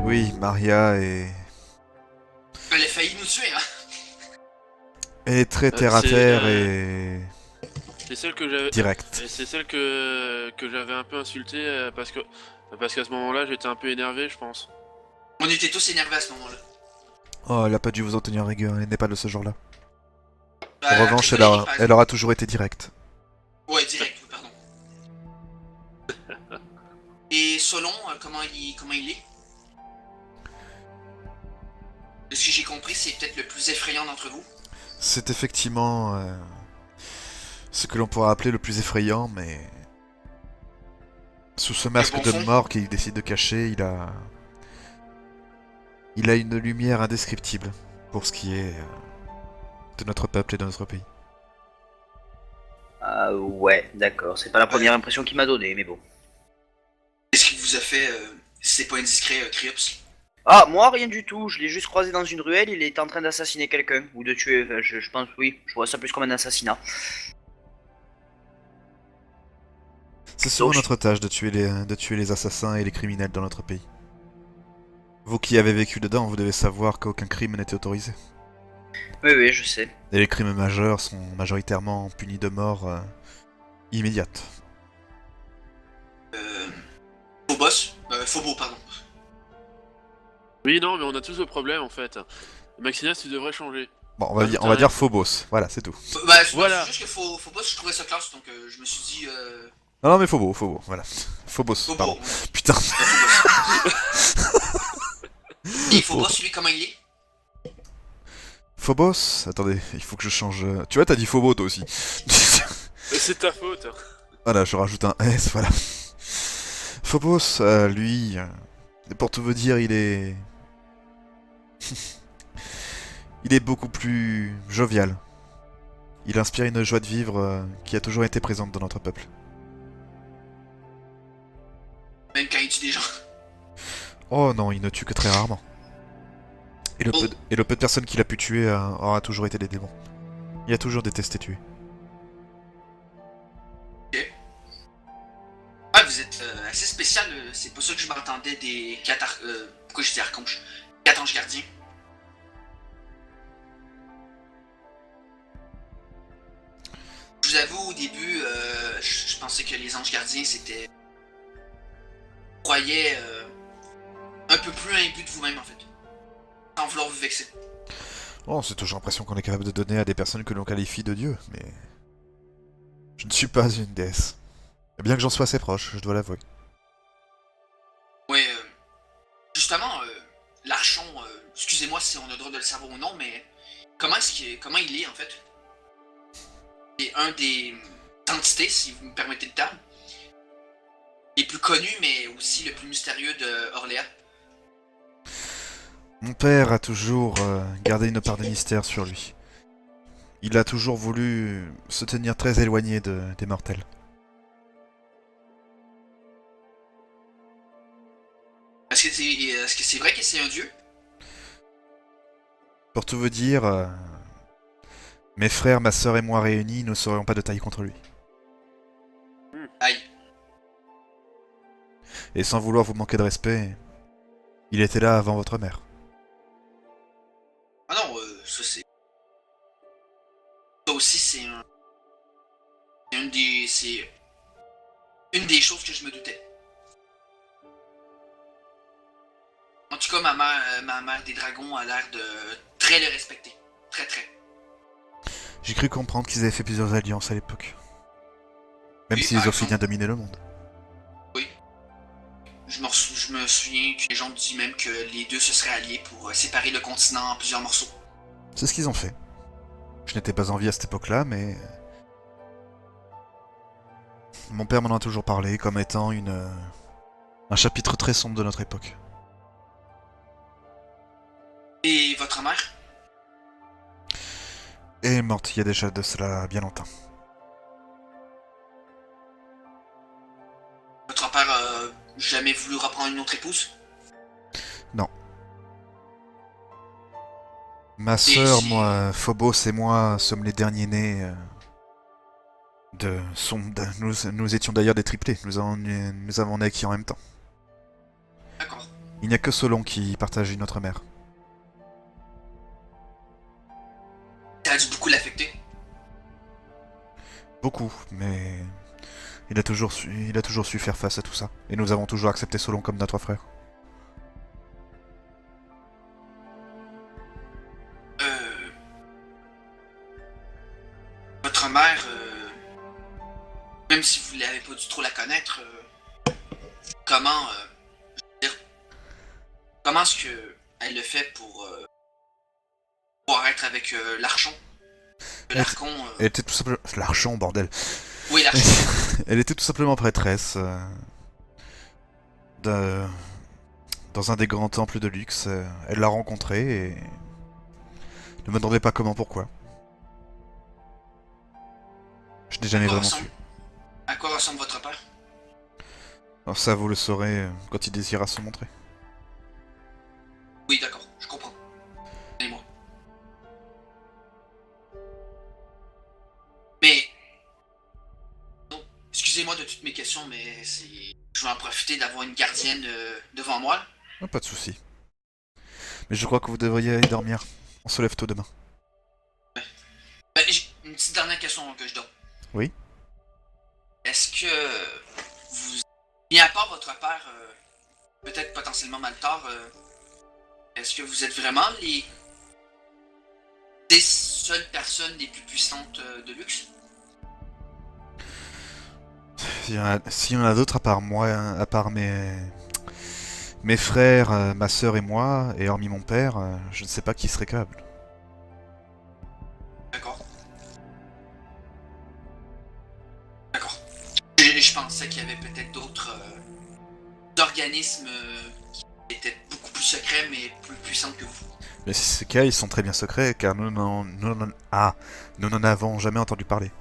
Oui, Maria Elle a failli nous tuer, hein. est très terre à C'est terre et c'est celle que j'avais directe. et c'est celle que j'avais un peu insultée parce qu'à ce moment-là j'étais un peu énervé, je pense. On était tous énervés à ce moment-là. Oh, elle a pas dû vous en tenir rigueur, elle n'est pas de ce genre-là. En Très revanche, colérique, par elle exemple. aura toujours été directe. Ouais, direct, oui, pardon. Et Solon, comment il est? De ce que j'ai compris, c'est peut-être le plus effrayant d'entre vous. C'est effectivement ce que l'on pourra appeler le plus effrayant, mais sous ce Le masque bon de fond. mort qu'il décide de cacher, il a une lumière indescriptible pour ce qui est de notre peuple et de notre pays. Ah ouais, d'accord. C'est pas la Ouais. première impression qu'il m'a donnée, mais bon. Qu'est-ce qu'il vous a fait, si c'est pas indiscret, Criops? Ah, moi, rien du tout. Je l'ai juste croisé dans une ruelle. Il était en train d'assassiner quelqu'un. Ou de tuer. Enfin, je pense, oui. Je vois ça plus comme un assassinat. C'est souvent Donc, notre tâche de tuer les assassins et les criminels dans notre pays. Vous qui avez vécu dedans, vous devez savoir qu'aucun crime n'était autorisé. oui, oui, je sais. Et les crimes majeurs sont majoritairement punis de mort immédiate. Euh, Phobos? Phobo, pardon. Oui, non, mais on a tous le problème en fait. Maxinas, tu devrais changer. Bon, on va T'as rien. dire Phobos, voilà, c'est tout. Bah, c'est Voilà. juste que Phobos, je trouvais ça classe, donc je me suis dit, Non, non, mais Phobos, voilà. Phobos, Phobo, pardon. ouais. Putain. Phobos. Et Phobos, lui, comment il est? Phobos? Attendez, il faut que je change. Tu vois, t'as dit Phobos toi aussi. Mais c'est ta faute. Voilà, je rajoute un S, voilà. Phobos, lui, pour tout vous dire, il est. Il est beaucoup plus jovial. Il inspire une joie de vivre qui a toujours été présente dans notre peuple. Même quand il tue des gens. Oh non, il ne tue que très rarement. Oh, Et le peu de personnes qu'il a pu tuer aura toujours été des démons. Il a toujours détesté tuer. ok. Ah, vous êtes assez spécial, c'est pas ça que je m'entendais des 4 pourquoi je dis archanges? 4 anges gardiens. Je vous avoue, au début, je pensais que les anges gardiens, c'était... croyais un peu plus imbu de vous-même, en fait. Sans vouloir vous vexer. Oh, c'est toujours l'impression qu'on est capable de donner à des personnes que l'on qualifie de dieux, mais... Je ne suis pas une déesse. Et bien que j'en sois assez proche, je dois l'avouer. Ouais, justement, l'archon, excusez-moi si on a le droit de le savoir ou non, mais comment il est, en fait? C'est un des entités, si vous me permettez le terme, les plus connus, mais aussi le plus mystérieux de Orléans. Mon père a toujours gardé une part de mystère sur lui. Il a toujours voulu se tenir très éloigné des mortels. Est-ce que c'est vrai que c'est un dieu? Pour tout vous dire, mes frères, ma sœur et moi réunis ne serions pas de taille contre lui. Aïe. Et sans vouloir vous manquer de respect, il était là avant votre mère. Ah non, ça c'est... Ça aussi, c'est une des choses que je me doutais. En tout cas, ma mère des dragons a l'air de très le respecter. Très, très. J'ai cru comprendre qu'ils avaient fait plusieurs alliances à l'époque. Même Oui, si par les exemple. Ophidiens dominaient le monde. Oui. Je me souviens que les gens disent même que les deux se seraient alliés pour séparer le continent en plusieurs morceaux. C'est ce qu'ils ont fait. Je n'étais pas en vie à cette époque-là, mais... Mon père m'en a toujours parlé comme étant un chapitre très sombre de notre époque. Et votre mère? Et est morte il y a déjà de cela bien longtemps. Votre père a jamais voulu reprendre une autre épouse? Non. Ma Et sœur, si... moi, Phobos et moi sommes les derniers nés nous étions d'ailleurs des triplés. Nous avons naquis en même temps. D'accord. Il n'y a que Solon qui partage une autre mère. Ça a dû beaucoup l'affecter. Beaucoup, mais il a toujours su faire face à tout ça. Et nous avons toujours accepté Solon comme notre frère. Votre mère, même si vous n'avez pas dû trop la connaître, comment, je veux dire, comment est-ce que elle le fait pour pouvoir être avec l'Archon? L'Archon. Elle était tout simplement... L'archon, bordel. Oui, l'Archon. Elle était tout simplement prêtresse de- dans un des grands temples de luxe. Elle l'a rencontré et ne me demandez pas comment, pourquoi. Je n'ai jamais À quoi vraiment ressemble- su. À quoi ressemble votre père? Alors ça, vous le saurez quand il désirera se montrer. Oui, d'accord, je comprends. Et moi. Mais. Non, excusez-moi de toutes mes questions, mais c'est. Je vais en profiter d'avoir une gardienne devant moi. Ah, pas de souci. Mais je crois que vous devriez aller dormir. On se lève tôt demain. Ben, j'ai une petite dernière question que je donne. Oui. Est-ce que vous. Mis à part votre père, peut-être potentiellement Maltar, est-ce que vous êtes vraiment les seules personnes les plus puissantes de luxe? S'il y en a d'autres à part moi, à part mes frères, ma sœur et moi, et hormis mon père, je ne sais pas qui serait capable. D'accord. D'accord. Je pensais qu'il y avait peut-être d'autres organismes qui étaient beaucoup plus secrets mais plus puissants que vous. Mais si c'est le cas, ils sont très bien secrets, car nous n'en avons jamais entendu parler.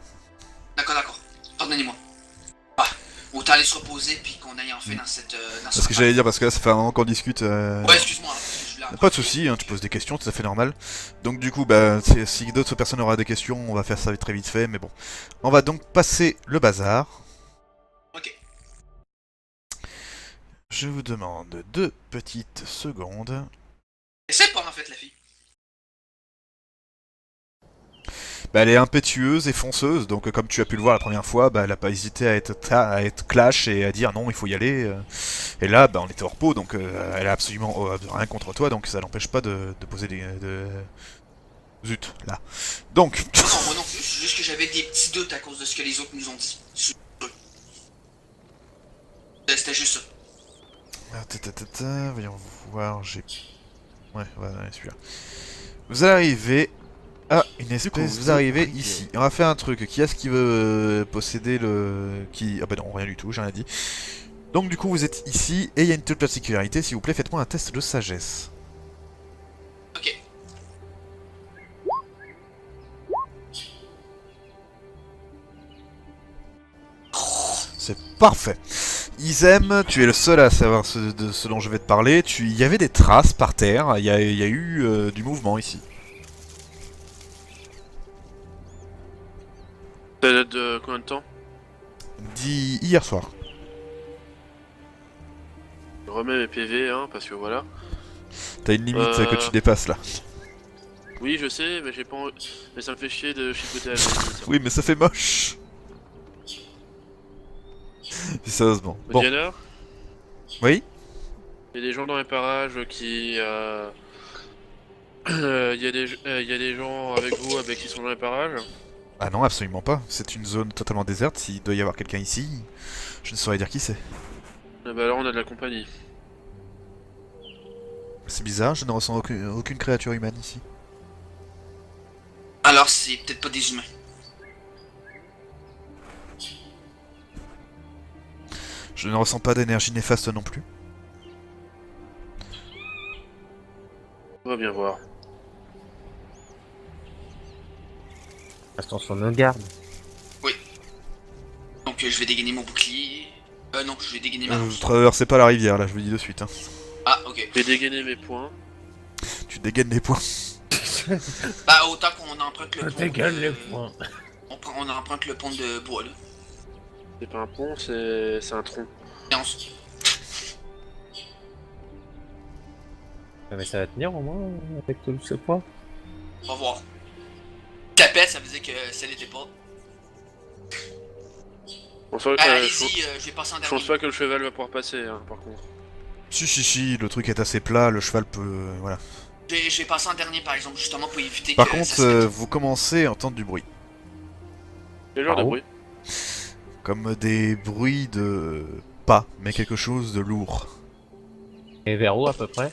D'accord, d'accord. Pardonnez-moi. Ah, autant aller se reposer puis qu'on aille enfin dans cette. Dans C'est ce que j'allais dire, parce que là, ça fait un moment qu'on discute. Ouais, excuse-moi. Hein, parce que je voulais en Pas de soucis, hein, tu poses des questions, tout à fait normal. Donc du coup, bah, si d'autres personnes auraient des questions, on va faire ça très vite fait, mais bon. On va donc passer le bazar. Ok. Je vous demande 2 petites secondes. Et c'est pas en fait la fille. Bah, elle est impétueuse et fonceuse, donc comme tu as pu le voir la première fois, bah, elle a pas hésité à être clash et à dire non, il faut y aller. Et là, bah, on était hors pot, donc elle a absolument rien contre toi, donc ça n'empêche pas de poser des... Zut, là. Donc... Non, moi non plus. C'est juste que j'avais des petits doutes à cause de ce que les autres nous ont dit. C'était juste ça. Voyons voir, j'ai... Ouais, voilà, celui-là. Vous arrivez à une espèce... Vous arrivez ici. On va faire un truc. Qui est-ce qui veut posséder le... Qui... Ah bah non, rien du tout, j'ai rien dit. Donc du coup, vous êtes ici, et il y a une toute particularité. S'il vous plaît, faites-moi un test de sagesse. Ok. C'est parfait. Isem, tu es le seul à savoir de ce dont je vais te parler. Il y avait des traces par terre, il y a eu du mouvement ici. Ça date de combien de temps? Dit hier soir. Je remets mes PV, hein, parce que voilà. T'as une limite que tu dépasses là. Oui, je sais, mais j'ai pas envie... Mais ça me fait chier de chipoter à la limite. Oui, mais ça fait moche. Sérieusement. Bon, Diana, oui. il y a des gens dans les parages qui... Il y a des gens avec vous avec qui sont dans les parages. Ah non, absolument pas. C'est une zone totalement déserte. S'il doit y avoir quelqu'un ici, je ne saurais dire qui c'est. Ah bah alors on a de la compagnie. C'est bizarre, je ne ressens aucune créature humaine ici. Alors, c'est peut-être pas des humains. Je ne ressens pas d'énergie néfaste non plus. On va bien voir. Restons sur nos gardes. Donc, je vais dégainer mon bouclier. Non, je vais dégainer ma Vous lance. traversez pas la rivière là, je vous le dis de suite. Hein. Ah, ok. J'ai dégainé mes points. Tu dégaines les points. Bah, autant qu'on emprunte le pont. Dégage de- les points. On emprunte le pont de bois, là. C'est pas un pont, c'est un tronc. Et Mais ça va tenir au moins avec tout ce poids. On va voir. Capette, ça faisait que ça l'était pas. Bon, ça, Allez-y, je vais passer en je dernier. pense pas que le cheval va pouvoir passer, hein, par contre. Si, le truc est assez plat, le cheval peut... voilà. Je vais passer en dernier par exemple, justement pour éviter Par que contre, ça se mette. vous commencez à entendre du bruit. Quel genre de Ah, bruit? Comme des bruits de pas, mais quelque chose de lourd. Et vers où à peu près?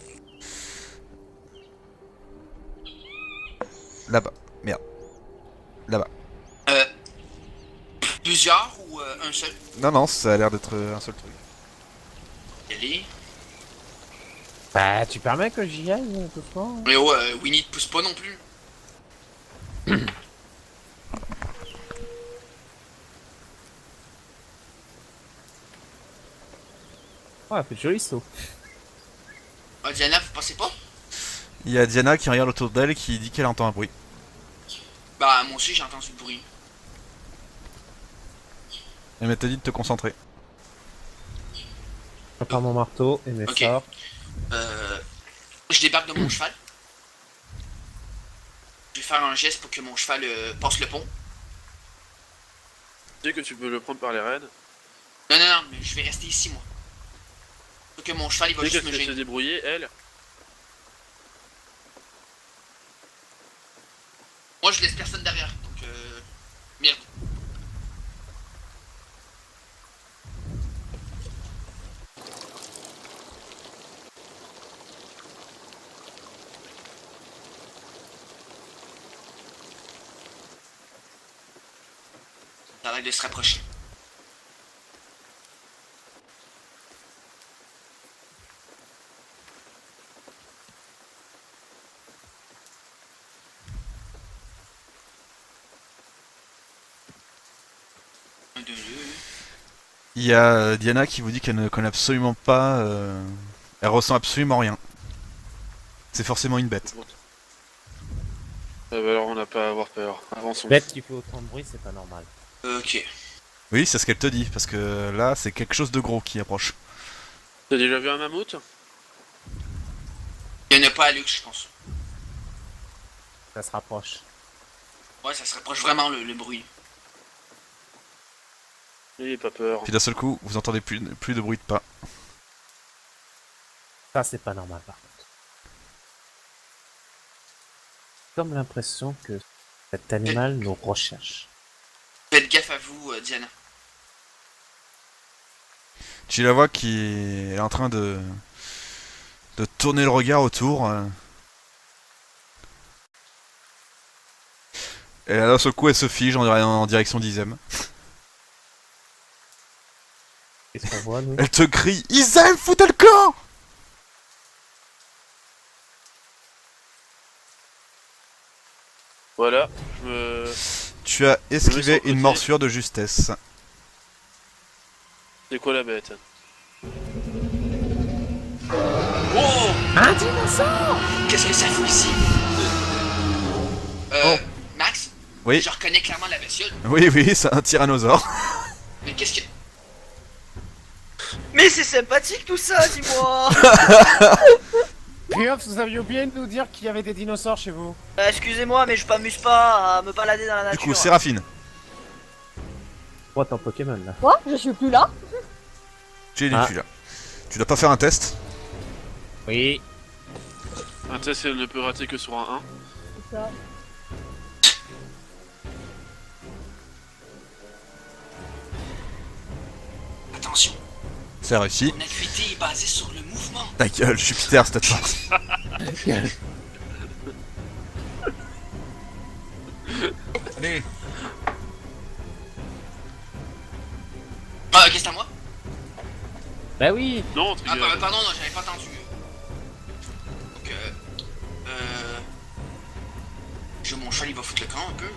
Là-bas. Merde. Là-bas. Plusieurs ou un seul? Non, ça a l'air d'être un seul truc. Allez. Bah, tu permets que j'y aille doucement? Mais oh, Winnie te pousse pas non plus. Ouais, fait joli saut. Ah, Diana, vous pensez pas? Il y a Diana qui regarde autour d'elle et qui dit qu'elle entend un bruit. Bah, moi aussi j'ai entendu le bruit. Elle m'a dit de te concentrer. Je prépare mon marteau et mes Ok. sorts. Je débarque de mon cheval. Je vais faire un geste pour que mon cheval passe le pont. Tu sais que tu peux le prendre par les rênes. Non, mais je vais rester ici moi. Pour que mon cheval il va Tu sais juste me qu'elle sait se gêner. débrouiller, elle. Moi je laisse personne derrière, donc merde. Ça arrête de se rapprocher. Un, deux, deux. Il y a Diana qui vous dit qu'elle ne connaît absolument pas... Elle ressent absolument rien. C'est forcément une bête. Bah alors on n'a pas à avoir peur. Avançons. Bête qui fait autant de bruit, c'est pas normal. Ok. Oui, c'est ce qu'elle te dit, parce que là, c'est quelque chose de gros qui approche. T'as déjà vu un mammouth? Il n'y en a pas à Lux, je pense. Ça se rapproche. Ouais, ça se rapproche vraiment le bruit. N'ayez pas peur. Puis d'un seul coup, vous entendez plus de bruit de pas. Ça, c'est pas normal par contre. Comme l'impression que cet animal nous recherche. Faites gaffe à vous, Diana. Tu la vois qui est en train de tourner le regard autour. Et là, d'un seul coup, elle se fige en direction d'Izem. Qu'est-ce qu'on voit, nous? Elle te crie « Izem, foutez le camp !» Voilà, je me... Tu as esquivé sur le côté. une morsure de justesse. C'est quoi la bête? Oh! Un dinosaure! Qu'est-ce que ça fout ici? Oh. Max? Oui. Je reconnais clairement la bestiole. Oui, c'est un tyrannosaure. Mais qu'est-ce que... Mais c'est sympathique tout ça, dis-moi. Piof, vous aviez oublié de nous dire qu'il y avait des dinosaures chez vous. Excusez-moi, mais je m'amuse pas à me balader dans la Du nature. coup, Séraphine, Quoi, ton Pokémon là? Quoi? Je suis plus là? tu es Ah. là. Tu dois pas faire un test. Oui. Un test elle ne peut rater que sur un 1. C'est ça. Attention, C'est réussi. mon acuité est basée sur le mouvement. Ta gueule, Jupiter, c'est à toi. Allez. Ah, qu'est-ce que c'est à moi? Bah oui. Non, Ah, Trigger. pardon, non, j'avais pas entendu. Donc, mon cheval il va foutre le camp un peu.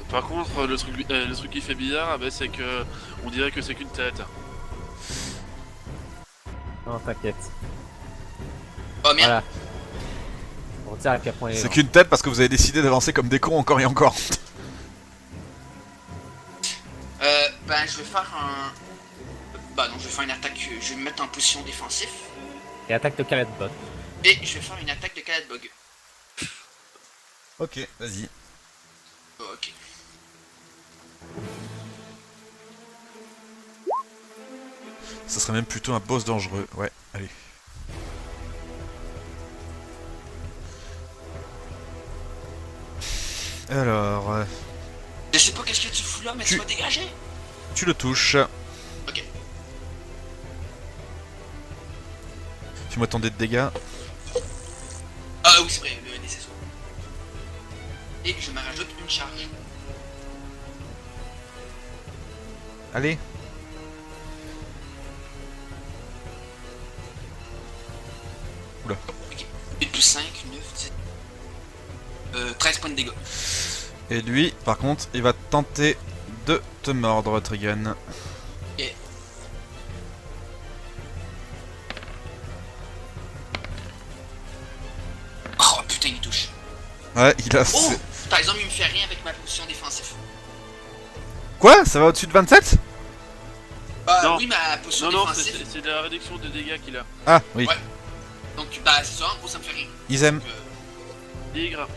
Par contre, le truc qui fait bizarre, ah bah, c'est que on dirait que c'est qu'une tête. Non, t'inquiète. Oh merde. Voilà. On retire à quel point il est C'est lent. qu'une tête parce que vous avez décidé d'avancer comme des cons encore et encore. Ben je vais faire un... Bah non, je vais faire une attaque, je vais me mettre en position défensive. Et attaque de carré de bot. Et je vais faire une attaque de Caladbog. Ok, vas-y. Ok. Ça serait même plutôt un boss dangereux. Ouais, allez. Alors, Je sais pas qu'est-ce que tu fous là, mais tu vas dégager. tu le touches. Ok. Fais-moi ton dé de dégâts. Ah oui, c'est vrai, le nécessaire. Et je me rajoute une charge. Allez. Oula. Ok. 8 plus 5, 9, 10. 13 points de dégâts. Et lui, par contre, il va tenter de te mordre, Trigun. Oh putain, il touche. Ouais, il a... Oh! Par exemple, il me fait rien avec ma position défensive. Quoi? Ça va au-dessus de 27? Bah Non. oui, ma position Non, défensive. c'est de la réduction de dégâts qu'il a. Ah, oui. Ouais. Donc bah c'est ça, en gros ça me fait rien. Ils aiment. Donc, Tigre.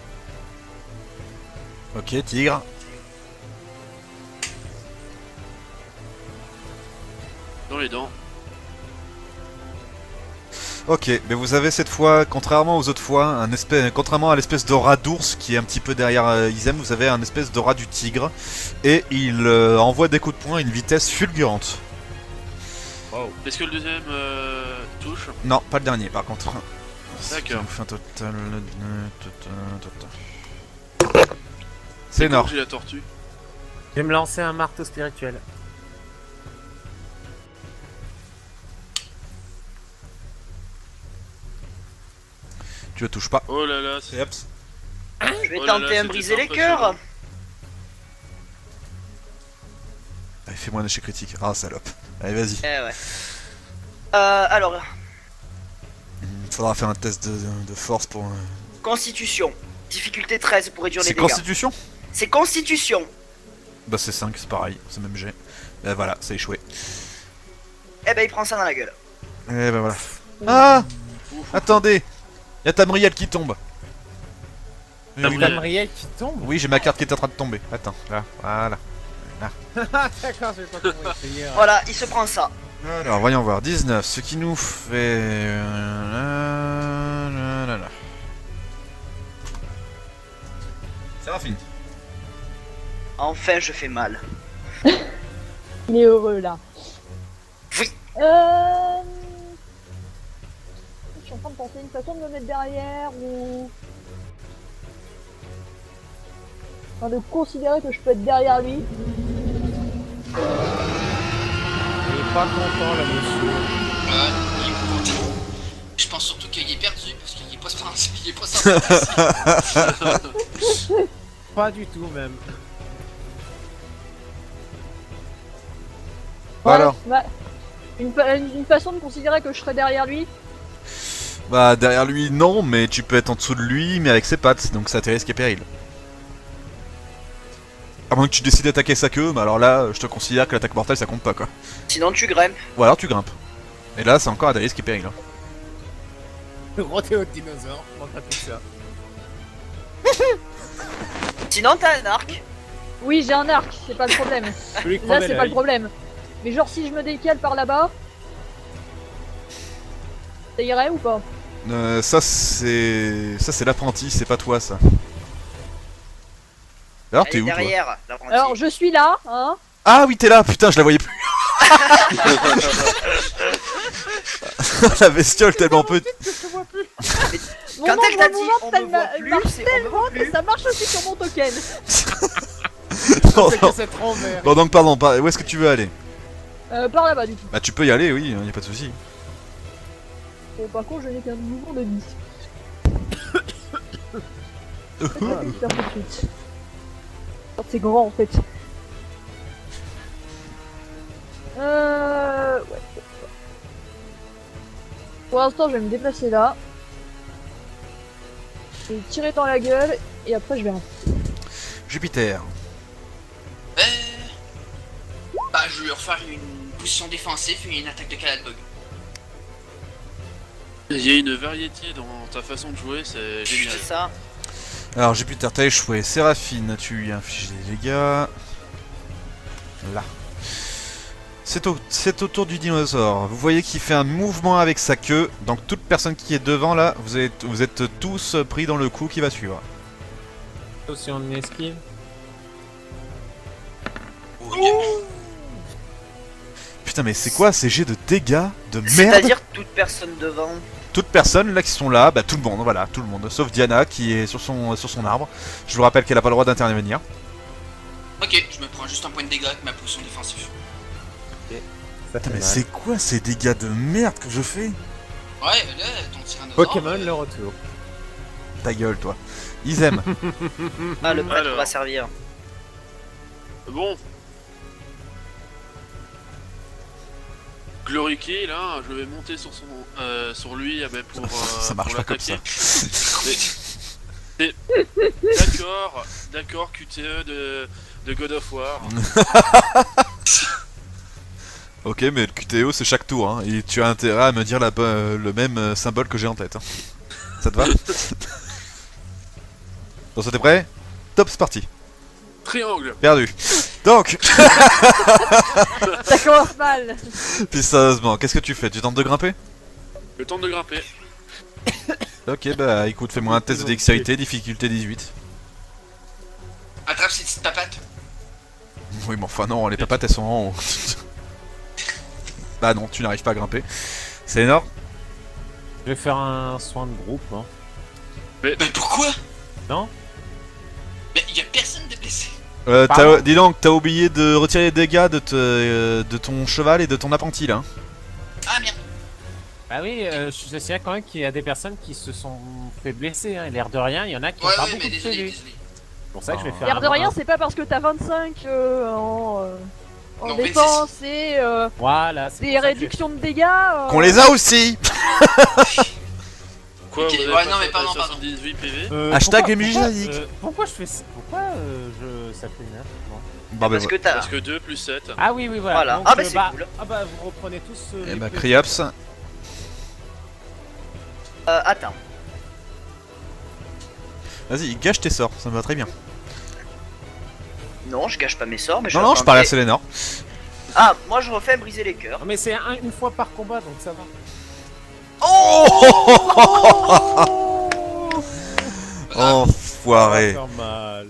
Ok, tigre. Dans les dents. Ok, mais vous avez cette fois, contrairement aux autres fois, contrairement à l'espèce d'aura d'ours qui est un petit peu derrière Izem, vous avez un espèce d'aura du tigre. Et il envoie des coups de poing à une vitesse fulgurante. Wow. Est-ce que le deuxième touche? Non, pas le dernier par contre. Ce qui D'accord. nous fait un total... C'est Comment énorme. j'ai la tortue. Je vais me lancer un marteau spirituel. Tu le touches pas. Oh là là, c'est... Et hop. Je vais Oh là tenter là, un c'était briser les impressionnant. cœurs. Allez, fais-moi un échec critique. Ah, salope. Allez, vas-y. Eh ouais. Alors, Faudra faire un test de force pour... constitution. Difficulté 13 pour réduire les C'est dégâts. constitution? C'est constitution. Bah c'est 5, c'est pareil, c'est même jet. Et voilà, c'est échoué. Eh ben il prend ça dans la gueule. Et ben voilà. Ah! Attendez! Y'a Tamriel qui tombe. Oui, Tamriel. oui, Tamriel qui tombe. oui, j'ai ma carte qui est en train de tomber. Attends, là, voilà. D'accord, j'ai pas compris. C'est hier. Voilà, il se prend ça. Alors, voyons voir. 19, ce qui nous fait... Séraphine. Enfin, je fais mal. Il est heureux là. Oui. Je suis en train de penser une façon de me mettre derrière ou. Enfin, de considérer que je peux être derrière lui. Il est pas content là, monsieur. il est content. Je pense surtout qu'il est perdu parce qu'il est pas censé. Il est pas censé passer. Pas du tout même. Bah alors. Bah, une façon de considérer que je serais derrière lui. Bah derrière lui, non, mais tu peux être en dessous de lui, mais avec ses pattes, donc ça tes risques et périls. À moins que tu décides d'attaquer sa queue, mais alors là, je te considère que l'attaque mortelle ça compte pas quoi. Sinon, tu grimpes. Ou alors tu grimpes. Et là, c'est encore à des risques et périls. Hein. Le gros Théo de dinosaure, on t'a plus ça. Sinon, t'as un arc. Oui, j'ai un arc, c'est pas le problème. Je peux lui Là, crever c'est pas l'œil. le problème. Mais genre, si je me décale par là-bas. Ça irait ou pas? Ça c'est l'apprenti, c'est pas toi ça. Alors Elle t'es est où toi? derrière, l'apprenti. Alors, je suis là, hein. Ah oui t'es là, putain je la voyais plus. La bestiole tellement peu. Mon Quand elle t'a nombre dit on me tellement- voit plus, marche c'est on me tellement voit que plus. ça marche aussi sur mon token. Non, C'est non. que c'est trop vert. Bon donc pardon, où est-ce que tu veux aller? Par là-bas, du coup. Bah tu peux y aller, oui, y a pas de souci. Par contre, je n'ai qu'un mouvement de 10. Je vais le faire tout de suite. Oh, c'est grand en fait. Ouais. Pour l'instant, je vais me déplacer là. Je vais tirer dans la gueule et après je verrai. Jupiter. Bah je vais refaire une position défensive et une attaque de Caladbog. Il y a une variété dans ta façon de jouer, c'est génial. C'est ça. Alors Jupiter, t'as échoué. Séraphine, tu lui infliges des dégâts. Là. C'est au tour du dinosaure. Vous voyez qu'il fait un mouvement avec sa queue. Donc toute personne qui est devant là, vous êtes tous pris dans le coup qui va suivre. Sauf si on esquive. Putain mais c'est quoi ces jets de dégâts de merde? C'est-à-dire toute personne devant. Toutes personnes là qui sont là, bah tout le monde, voilà, tout le monde. Sauf Diana qui est sur son arbre. Je vous rappelle qu'elle a pas le droit d'intervenir. Ok, je me prends juste un point de dégâts avec ma potion défensive. Ça Putain fait mais mal. c'est quoi ces dégâts de merde que je fais? Ouais, là, ton tyrannosaure. Pokémon le retour. Ta gueule toi. Ils aiment. Ah, le prêtre Alors. va servir. Bon. Glory Key, là, je vais monter sur sur lui pour Ça marche pour pas comme ça. l'attaquer. D'accord, QTE de God of War. Ok mais le QTO c'est chaque tour hein. Et tu as intérêt à me dire le même symbole que j'ai en tête. Hein. Ça te va? Bon ça t'es prêt? Top c'est parti. Triangle. Perdu. Donc, Ça commence mal. puis sérieusement, qu'est-ce que tu fais? Tu tentes de grimper? Le temps de grimper. Ok bah écoute, fais-moi un test de dextérité, difficulté 18. Attrape ces petites papates. Oui mais enfin non, les papates elles sont en haut. Bah non, tu n'arrives pas à grimper. C'est énorme. Je vais faire un soin de groupe. Hein. Mais pourquoi? Non? Mais y a personne de blessé. Pardon. Dis donc, t'as oublié de retirer les dégâts de ton cheval et de ton apprenti là. Hein. Ah merde. Bah oui, je sais quand même qu'il y a des personnes qui se sont fait blesser. Hein. L'air de rien, il y en a qui ont Ouais, pas ouais, beaucoup mais de désolé, PV. désolé. C'est pour ça que je vais faire L'air de un- rien, c'est pas parce que t'as 25 en Non, défense et Voilà, c'est des pour ça que réductions de dégâts. Qu'on les a aussi. Quoi, Ok, vous avez ouais, pas non, mais fait pardon, 78 PV? Hashtag pourquoi- MJ pourquoi, Zazik. pourquoi je fais ça? Pourquoi ça fait 9 Bah Parce que t'as. Parce que 2 plus 7. Ah oui, oui, voilà. Voilà. Donc, Ah bah c'est cool. Ah bah vous reprenez tous. Et les bah petits- Criops. Attends. Vas-y, gâche tes sorts, ça me va très bien. Non, je gâche pas mes sorts, mais Non, non, je parle à Sélénor. Ah, moi je refais briser les cœurs. Non mais c'est une fois par combat, donc ça va. Enfoiré. Ça va faire mal.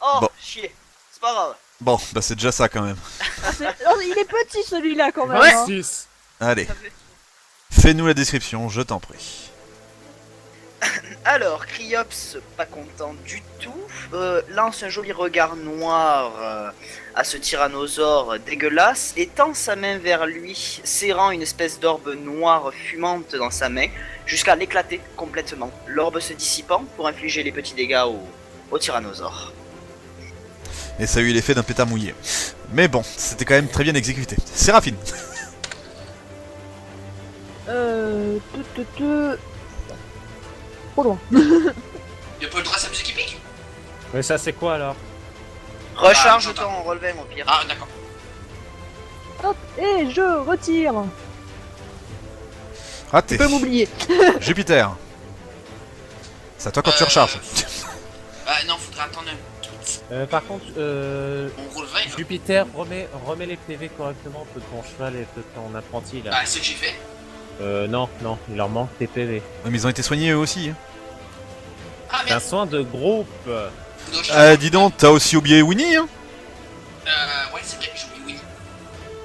Oh, Bon. chier. C'est pas grave. Bon, bah c'est déjà ça quand même. Non, il est petit celui-là quand même. Ouais. hein. 26. Allez, Ça fait- fais-nous la description, je t'en prie. Alors, Criops, pas content du tout, lance un joli regard noir à ce tyrannosaure dégueulasse et tend sa main vers lui, serrant une espèce d'orbe noire fumante dans sa main, jusqu'à l'éclater complètement, l'orbe se dissipant pour infliger les petits dégâts au tyrannosaure. Et ça a eu l'effet d'un pétard mouillé. Mais bon, c'était quand même très bien exécuté. Séraphine. Trop loin. Y'a pas le droit à sa musique épique? Mais ça c'est quoi alors? Recharge j'entends. ton relevé, au pire. Ah, d'accord. Hop, et je retire. Raté. Tu peux m'oublier. Jupiter. C'est à toi quand tu recharges. Ah non, faudra attendre un tout petit. Par contre, On roule 20. Là. Jupiter, remets les PV correctement de ton cheval et de ton apprenti là. Bah, c'est ce que j'ai fait. Non, il leur manque tes PV. Ouais, mais ils ont été soignés eux aussi. Hein. Ah C'est un merde. soin de groupe. Dis donc, t'as aussi oublié Winnie hein. Ouais, c'est vrai que j'ai oublié Winnie.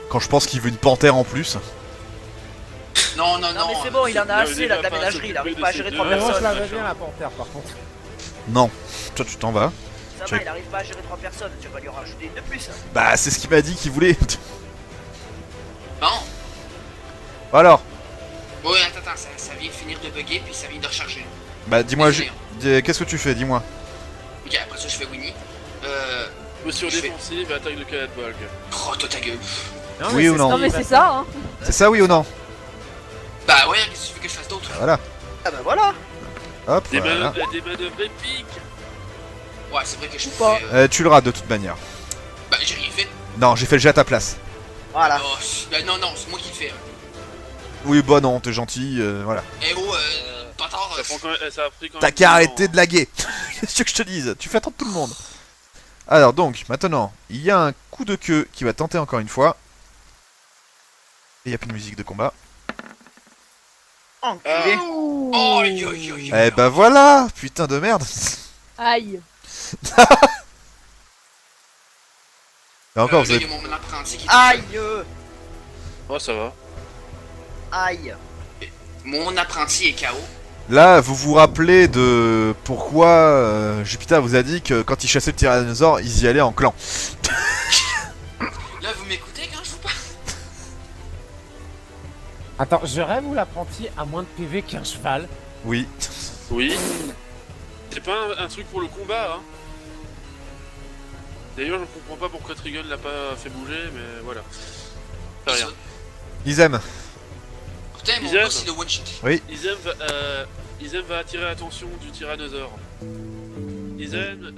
Quand je pense qu'il veut une panthère en plus. Non, non, Non, non. mais c'est bon, il en a il assez va là de la pas ménagerie, il arrive s'occuper pas à de gérer ces 3 deux. Moi je personnes. l'avais bien la panthère par contre. Non. Toi tu t'en vas. Ça check. va, il arrive pas à gérer 3 personnes, tu vas lui en rajouter une de plus. Bah c'est ce qu'il m'a dit qu'il voulait. Non. Alors. Ouais, attends, ça vient de finir de bugger, puis ça vient de recharger. Bah dis-moi, Désolé, qu'est-ce que tu fais, dis-moi. Ok, après ça, je fais Winnie. Monsieur Je fais- défensif et attaque de Calatbolg. Oh, toi ta gueule. Non, Oui mais ou c'est non Non mais c'est ça, hein. C'est ça oui ou non? Bah ouais, qu'est-ce que tu veux que je fasse d'autre? Voilà. Ah bah voilà. Hop, Des voilà. manœuvres épiques. Ouais, c'est vrai que je Ou pas. fais. Tu le rates de toute manière. Bah, j'ai rien fait. Non, j'ai fait le jet à ta place. Voilà. Oh, bah non, non, c'est moi qui le fais. Oui, bah non, t'es gentil, voilà. Eh oh, bâtard. Ça a pris quand même. T'as qu'à arrêter de laguer. Qu'est-ce que je te dise? Tu fais attendre tout le monde. Alors donc, maintenant, il y a un coup de queue qui va tenter encore une fois. Et il n'y a plus de musique de combat. Enculé. Oh, aïe, aïe, aïe, aïe. Eh bah voilà. Putain de merde. Aïe. Et encore, Là, vous il avez... y a mon apprenti qui. Aïe. Oh, ça va. Aïe. Mon apprenti est KO. Là, vous vous rappelez de pourquoi Jupiter vous a dit que quand il chassait le tyrannosaure, ils y allaient en clan. Là, vous m'écoutez quand je vous parle? Attends, je rêve où l'apprenti a moins de PV qu'un cheval. Oui. Oui. C'est pas un truc pour le combat, hein. D'ailleurs, je comprends pas pourquoi Trigun l'a pas fait bouger, mais voilà. Pas rien. Izem. Putain, mon Isaac. boss il est one shot. Izem va attirer l'attention du tyrannosaure. Izem